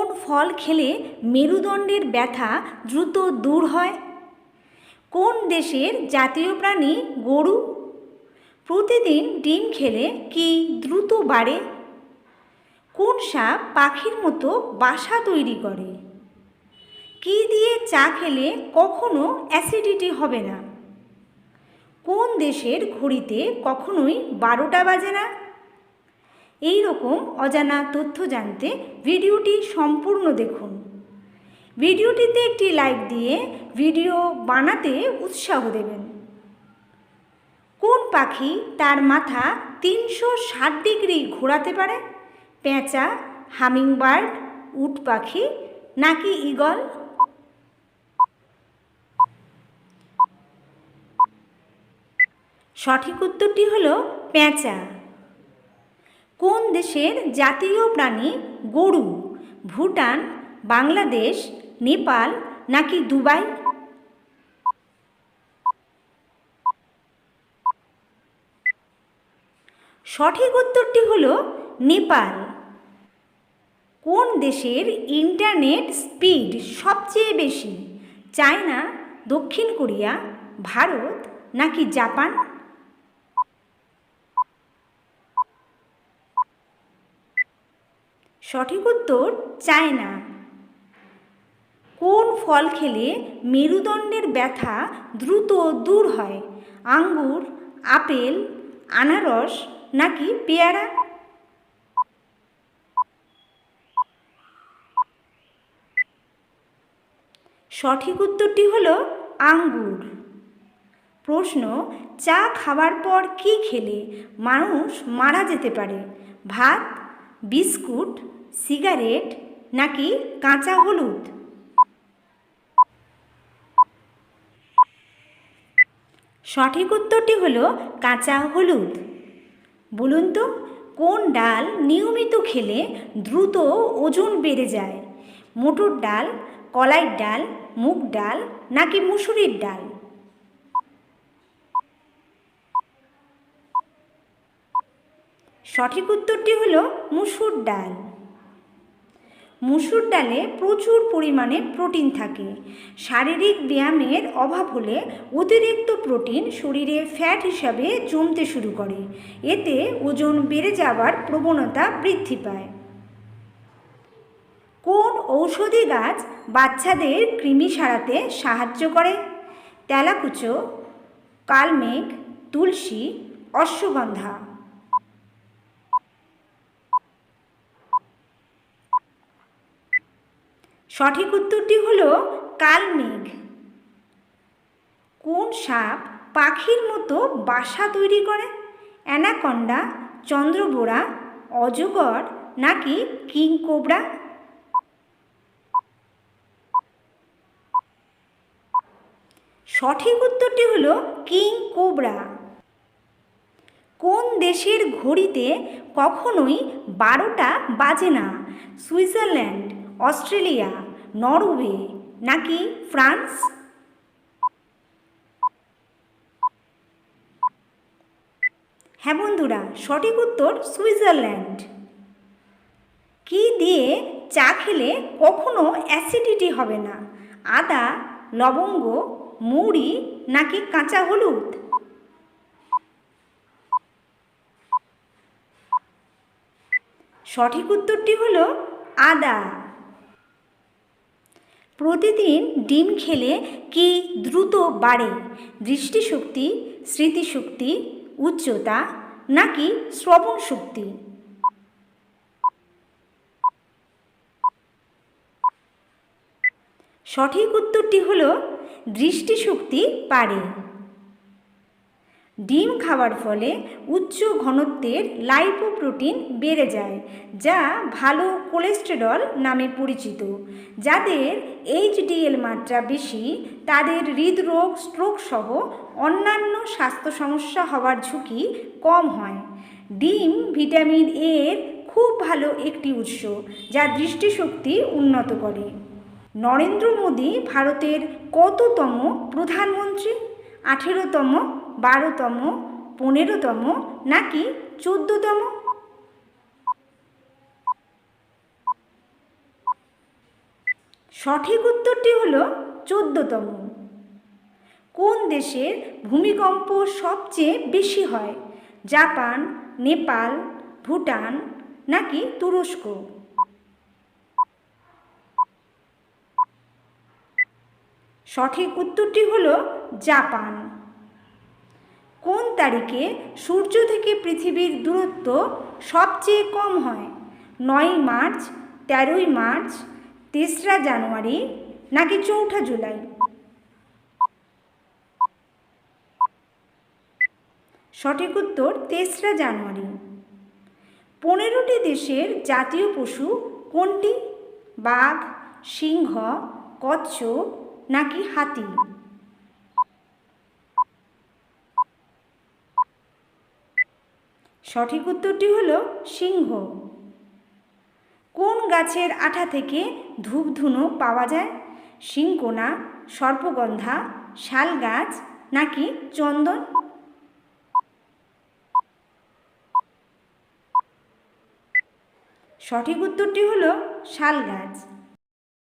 কোন ফল খেলে মেরুদণ্ডের ব্যথা দ্রুত দূর হয়? কোন দেশের জাতীয় প্রাণী গরু? প্রতিদিন ডিম খেলে কি দ্রুত বাড়ে? কোন সাপ পাখির মতো বাসা তৈরি করে? কি দিয়ে চা খেলে কখনো অ্যাসিডিটি হবে না? কোন দেশের ঘড়িতে কখনোই 12টা বাজে না? এই রকম অজানা তথ্য জানতে ভিডিওটি সম্পূর্ণ দেখুন। ভিডিওটিতে একটি লাইক দিয়ে ভিডিও বানাতে উৎসাহ দেবেন। কোন পাখি তার মাথা 360 ডিগ্রি ঘোরাতে পারে? পেঁচা, হামিংবার্ড, উট পাখি নাকি ঈগল? সঠিক উত্তরটি হলো পেঁচা। কোন দেশের জাতীয় প্রাণী গরু? ভুটান, বাংলাদেশ, নেপাল নাকি দুবাই? সঠিক উত্তরটি হলো নেপাল। কোন দেশের ইন্টারনেট স্পিড সবচেয়ে বেশি? চায়না, দক্ষিণ কোরিয়া, ভারত নাকি জাপান? সঠিক উত্তর চায়না। কোন ফল খেলে মেরুদণ্ডের ব্যথা দ্রুত দূর হয়? আঙ্গুর, আপেল, আনারস নাকি পেয়ারা? সঠিক উত্তরটি হলো আঙ্গুর। প্রশ্ন, চা খাবার পর কি খেলে মানুষ মারা যেতে পারে? ভাত, বিস্কুট, সিগারেট নাকি কাঁচা হলুদ? সঠিক উত্তরটি হলো কাঁচা হলুদ। বলুন তো, কোন ডাল নিয়মিত খেলে দ্রুত ওজন বেড়ে যায়? মটর ডাল, কলাইয়ের ডাল, মুগ ডাল নাকি মুসুরির ডাল? সঠিক উত্তরটি হলো মুসুর ডাল। মুসুর ডালে প্রচুর পরিমাণে প্রোটিন থাকে। শারীরিক ব্যায়ামের অভাব হলে অতিরিক্ত প্রোটিন শরীরে ফ্যাট হিসাবে জমতে শুরু করে। এতে ওজন বেড়ে যাওয়ার প্রবণতা বৃদ্ধি পায়। কোন ঔষধি গাছ বাচ্চাদের কৃমি সারাতে সাহায্য করে? তেলাকুচো, কালমেঘ, তুলসী, অশ্বগন্ধা? সঠিক উত্তরটি হলো কালমেঘ। কোন সাপ পাখির মতো বাসা তৈরি করে? অ্যানাকন্ডা, চন্দ্রবোরা, অজগর নাকি কিংকোবরা? সঠিক উত্তরটি হলো কিংকোবরা। কোন দেশের ঘড়িতে কখনোই 12টা বাজে না? সুইজারল্যান্ড, অস্ট্রেলিয়া, নরওয়ে নাকি ফ্রান্স? হ্যাঁ বন্ধুরা, সঠিক উত্তর সুইজারল্যান্ড। কি দিয়ে চা খেলে কখনো অ্যাসিডিটি হবে না? আদা, লবঙ্গ, মৌরি নাকি কাঁচা হলুদ? সঠিক উত্তরটি হলো আদা। প্রতিদিন ডিম খেলে কি দ্রুত বাড়ে? দৃষ্টিশক্তি, স্মৃতিশক্তি, উচ্চতা নাকি শ্রবণ শক্তি? সঠিক উত্তরটি হলো দৃষ্টিশক্তি বাড়ে। ডিম খাওয়ার ফলে উচ্চ ঘনত্বের লাইপোপ্রোটিন বেড়ে যায়, যা ভালো কোলেস্টেরল নামে পরিচিত। যাদের এইচডিএল মাত্রা বেশি তাদের হৃদরোগ, স্ট্রোক সহ অন্যান্য স্বাস্থ্য সমস্যা হওয়ার ঝুঁকি কম হয়। ডিম ভিটামিন এর খুব ভালো একটি উৎস, যা দৃষ্টিশক্তি উন্নত করে। নরেন্দ্র মোদী ভারতের কততম প্রধানমন্ত্রী? 18তম, 12তম, 15তম নাকি 14তম? সঠিক উত্তরটি হলো 14তম। কোন দেশের ভূমিকম্প সবচেয়ে বেশি হয়? জাপান, নেপাল, ভুটান নাকি তুরস্ক? সঠিক উত্তরটি হলো জাপান। কোন তারিখে সূর্য থেকে পৃথিবীর দূরত্ব সবচেয়ে কম হয়? 9ই মার্চ, 13ই মার্চ, 3রা জানুয়ারি নাকি 4ঠা জুলাই? সঠিক উত্তর 3রা জানুয়ারি। 15টি দেশের জাতীয় পশু কোনটি? বাঘ, সিংহ, কচ্ছপ নাকি হাতি? সঠিক উত্তরটি হলো সিংহ। কোন গাছের আঠা থেকে ধূপধুনো পাওয়া যায়? সিনকোনা, সর্পগন্ধা, শাল গাছ নাকি চন্দন? সঠিক উত্তরটি হলো শাল গাছ।